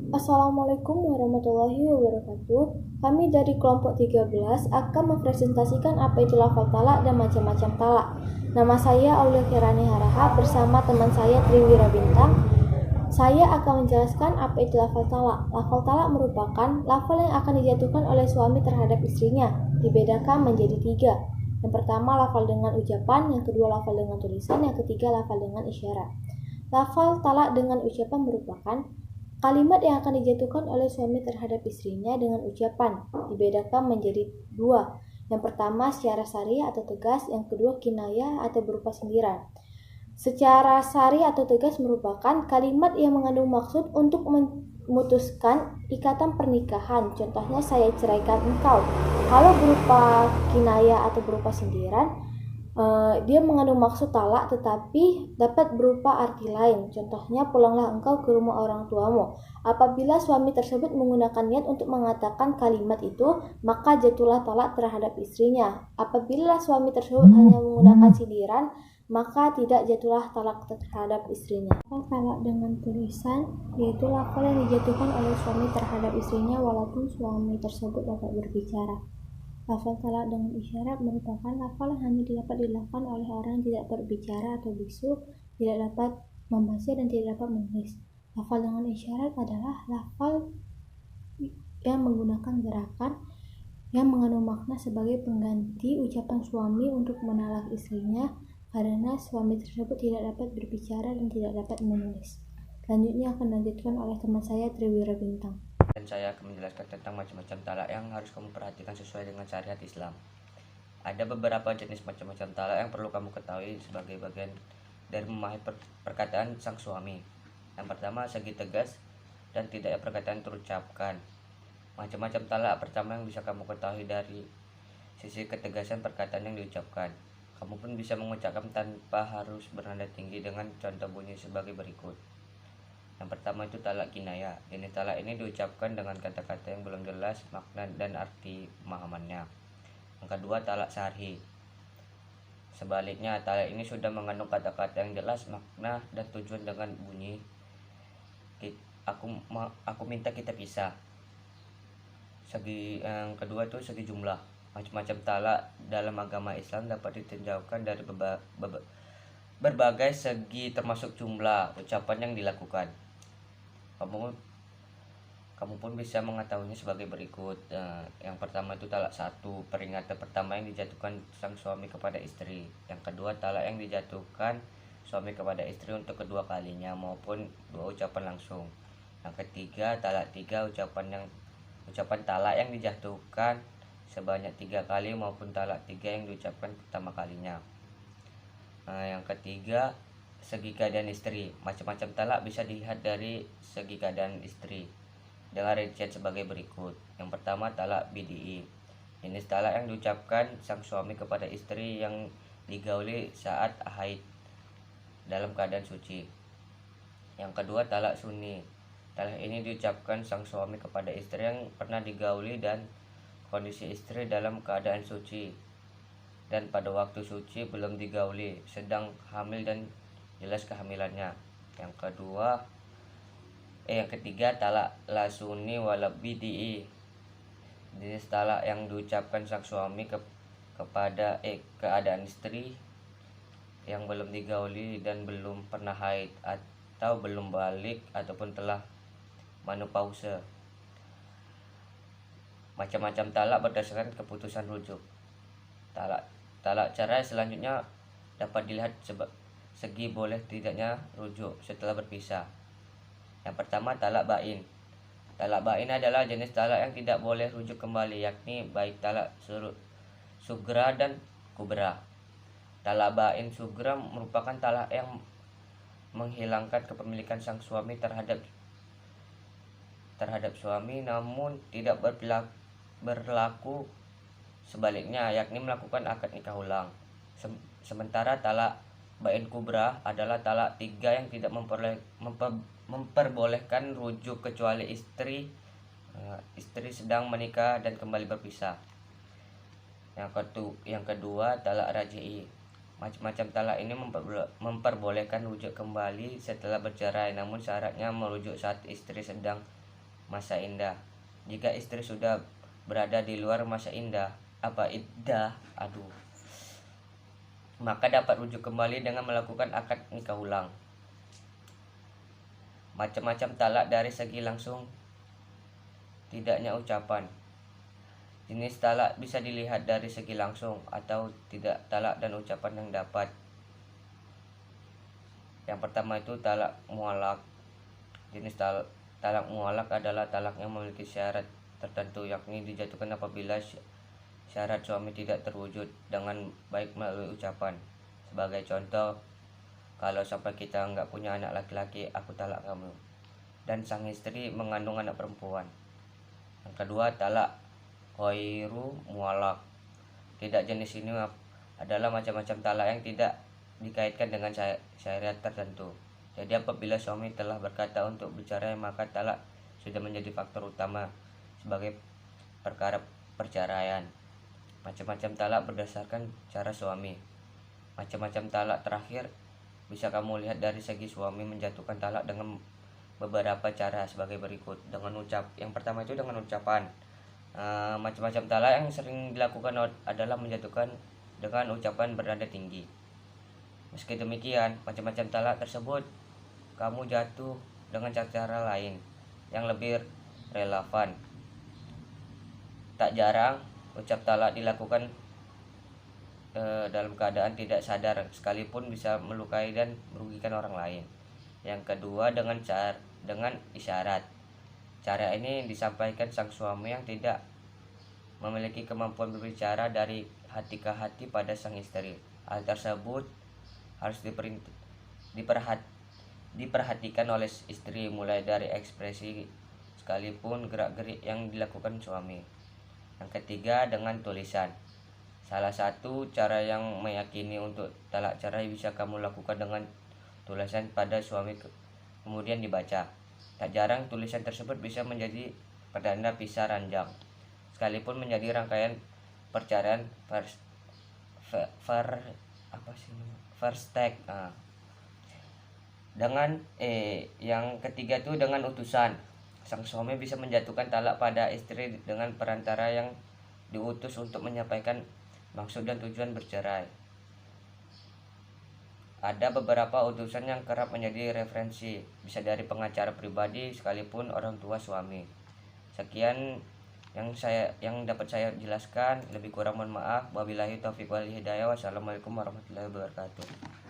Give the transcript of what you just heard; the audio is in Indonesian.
Assalamualaikum warahmatullahi wabarakatuh. Kami dari kelompok 13 akan mempresentasikan apa itu lafal talak dan macam-macam talak. Nama saya Aulia Kirani Haraha bersama teman saya Triwira Bintang. Saya akan menjelaskan apa itu lafal talak. Lafal talak merupakan lafal yang akan dijatuhkan oleh suami terhadap istrinya. Dibedakan menjadi 3. Yang pertama lafal dengan ucapan, yang kedua lafal dengan tulisan, yang ketiga lafal dengan isyarat. Lafal talak dengan ucapan merupakan kalimat yang akan dijatuhkan oleh suami terhadap istrinya dengan ucapan. Dibedakan menjadi 2. Yang pertama secara sari atau tegas, yang kedua kinayah atau berupa sindiran. Secara sari atau tegas merupakan kalimat yang mengandung maksud untuk memutuskan ikatan pernikahan. Contohnya, saya ceraikan engkau. Kalau berupa kinayah atau berupa sindiran, dia mengandung maksud talak tetapi dapat berupa arti lain. Contohnya, pulanglah engkau ke rumah orang tuamu. Apabila suami tersebut menggunakan niat untuk mengatakan kalimat itu, maka jatuhlah talak terhadap istrinya. Apabila suami tersebut hanya menggunakan sindiran, maka tidak jatuhlah talak terhadap istrinya. Talak dengan tulisan yaitu lafal yang dijatuhkan oleh suami terhadap istrinya walaupun suami tersebut dapat berbicara. Lafal talak dengan isyarat merupakan lafal yang hanya dapat dilakukan oleh orang yang tidak berbicara atau bisu, tidak dapat membaca dan tidak dapat menulis. Lafal dengan isyarat adalah lafal yang menggunakan gerakan yang mengandung makna sebagai pengganti ucapan suami untuk menalak istrinya karena suami tersebut tidak dapat berbicara dan tidak dapat menulis. Selanjutnya akan dilanjutkan oleh teman saya Triwira Bintang. Dan saya akan menjelaskan tentang macam-macam talak yang harus kamu perhatikan sesuai dengan syariat Islam. Ada beberapa jenis macam-macam talak yang perlu kamu ketahui sebagai bagian dari memahami perkataan sang suami. Yang pertama, segi tegas dan tidaknya perkataan terucapkan. Macam-macam talak pertama yang bisa kamu ketahui dari sisi ketegasan perkataan yang diucapkan. Kamu pun bisa mengucapkan tanpa harus bernada tinggi dengan contoh bunyi sebagai berikut. Yang pertama itu talak kinayah. Jenis talak ini diucapkan dengan kata-kata yang belum jelas makna dan arti pemahamannya. Yang kedua, talak sarhi. Sebaliknya, talak ini sudah mengandung kata-kata yang jelas makna dan tujuan dengan bunyi aku minta kita pisah. Yang kedua itu segi jumlah. Macam-macam talak dalam agama Islam dapat ditinjaukan dari berbagai segi termasuk jumlah ucapan yang dilakukan. Kamu pun bisa mengetahuinya sebagai berikut. Yang pertama itu talak 1, peringatan pertama yang dijatuhkan sang suami kepada istri. Yang kedua, talak yang dijatuhkan suami kepada istri untuk kedua kalinya maupun 2 ucapan langsung. Yang ketiga, talak 3, ucapan talak yang dijatuhkan sebanyak 3 kali maupun talak 3 yang diucapkan pertama kalinya. Yang ketiga, segi keadaan istri. Macam-macam talak bisa dilihat dari segi keadaan istri dengan rincian sebagai berikut. Yang pertama, talak bidi'i. Jenis talak yang diucapkan sang suami kepada istri yang digauli saat haid dalam keadaan suci. Yang kedua, talak sunni. Talak ini diucapkan sang suami kepada istri yang pernah digauli dan kondisi istri dalam keadaan suci dan pada waktu suci belum digauli, sedang hamil dan jelas kehamilannya. Yang ketiga, talak la sunni wala bidi'i. Jenis talak yang diucapkan sang suami kepada keadaan istri yang belum digauli dan belum pernah haid atau belum balik ataupun telah menopause. Macam-macam talak berdasarkan keputusan rujuk. Talak cerai selanjutnya dapat dilihat segi boleh tidaknya rujuk setelah berpisah. Yang pertama, talak bain. Talak bain adalah jenis talak yang tidak boleh rujuk kembali, yakni baik talak sugra dan kubra. Talak bain sugra merupakan talak yang menghilangkan kepemilikan sang suami terhadap suami, namun tidak berlaku sebaliknya, yakni melakukan akad nikah ulang. Sementara talak bain kubra adalah talak 3 yang tidak memperbolehkan rujuk kecuali istri sedang menikah dan kembali berpisah. Yang kedua, talak raj'i. Macam-macam talak ini memperbolehkan rujuk kembali setelah bercerai, namun syaratnya merujuk saat istri sedang masa indah. Jika istri sudah berada di luar masa iddah, maka dapat rujuk kembali dengan melakukan akad nikah ulang. Macam-macam talak dari segi langsung tidaknya ucapan. Jenis talak bisa dilihat dari segi langsung atau tidak talak dan ucapan yang dapat. Yang pertama itu talak mualak. Jenis talak mualak adalah talak yang memiliki syarat tertentu, yakni dijatuhkan apabila syarat suami tidak terwujud dengan baik melalui ucapan. Sebagai contoh, kalau sampai kita nggak punya anak laki-laki, aku talak kamu. Dan sang istri mengandung anak perempuan. Yang kedua, talak ghairu mualak. Tidak, jenis ini adalah macam-macam talak yang tidak dikaitkan dengan syariat tertentu. Jadi apabila suami telah berkata untuk bercerai, maka talak sudah menjadi faktor utama sebagai perkara perceraian. Macam-macam talak berdasarkan cara suami. Macam-macam talak terakhir bisa kamu lihat dari segi suami menjatuhkan talak dengan beberapa cara sebagai berikut. Yang pertama itu dengan ucapan. Macam-macam talak yang sering dilakukan adalah menjatuhkan dengan ucapan bernada tinggi. Meski demikian, macam-macam talak tersebut kamu jatuh dengan cara lain yang lebih relevan. Tak jarang ucap talak dilakukan dalam keadaan tidak sadar, sekalipun bisa melukai dan merugikan orang lain. Yang kedua, dengan isyarat. Cara ini disampaikan sang suami yang tidak memiliki kemampuan berbicara dari hati ke hati pada sang istri. Hal tersebut harus diperhatikan oleh istri, mulai dari ekspresi sekalipun gerak-gerik yang dilakukan suami. Yang ketiga, dengan tulisan. Salah satu cara yang meyakini untuk talak cerai bisa kamu lakukan dengan tulisan pada suami kemudian dibaca. Tak jarang tulisan tersebut bisa menjadi pertanda pisah ranjang, sekalipun menjadi rangkaian perceraian first take. Yang ketiga itu dengan utusan. Sang suami bisa menjatuhkan talak pada istri dengan perantara yang diutus untuk menyampaikan maksud dan tujuan bercerai. Ada beberapa utusan yang kerap menjadi referensi, bisa dari pengacara pribadi sekalipun orang tua suami. Sekian yang dapat saya jelaskan, lebih kurang mohon maaf. Wabillahi taufiq wal hidayah. Wassalamualaikum warahmatullahi wabarakatuh.